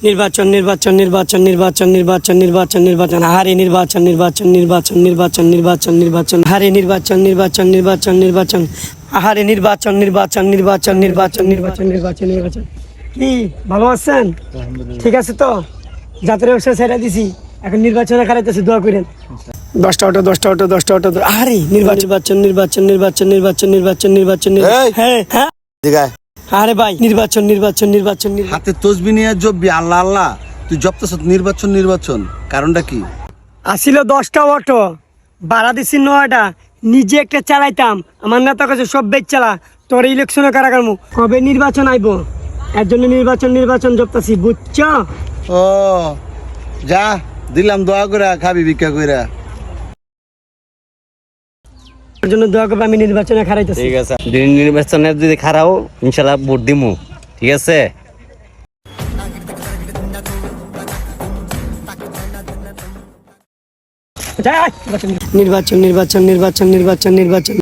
নির্বাচন নির্বাচন নির্বাচন নির্বাচন নির্বাচন নির্বাচন নির্বাচন হারে নির্বাচন নির্বাচন নির্বাচন নির্বাচন নির্বাচন নির্বাচন হারে নির্বাচন নির্বাচন নির্বাচন নির্বাচন হারে নির্বাচন নির্বাচন নির্বাচন নির্বাচন নির্বাচন নির্বাচন নির্বাচন কি ভালো আছেন? ঠিক আছে তো, জাতীয় ব্যবসা ছেড়ে দিছি, এখন নির্বাচনে খারাইতেছে, দোয়া করেন। 10টা অটো 10টা অটো 10টা অটো আরে নির্বাচন নির্বাচন নির্বাচন নির্বাচন নির্বাচন নির্বাচন হ্যাঁ হ্যাঁ আরে ভাই নির্বাচন নির্বাচন নির্বাচন হাতে তসবি নিয়ে জপবি আল্লাহ আল্লাহ, তুই জপতেছ নির্বাচন নির্বাচন, কারণটা কি? আসিল 10টা অটো, ভাড়া দিছি 9টা, নিজে একটা চালাইতাম, আমার নেতা কাছে সব বেচ চালা, তোর ইলেকশনে কারাগারমু কবে নির্বাচন আইব, এর জন্য নির্বাচন নির্বাচন জপতাছি, বুঝছ? ও যা দিলাম, দোয়া করে খাবি ভিক্ষা কইরা। এর জন্য দোয়া করবে, আমি নির্বাচনে খারাইতেছি। ঠিক আছে, নির্বাচনে যদি খারাও ইনশাল্লাহ ভোট দিমু, ঠিক আছে? নির্বাচন নির্বাচন নির্বাচন নির্বাচন নির্বাচন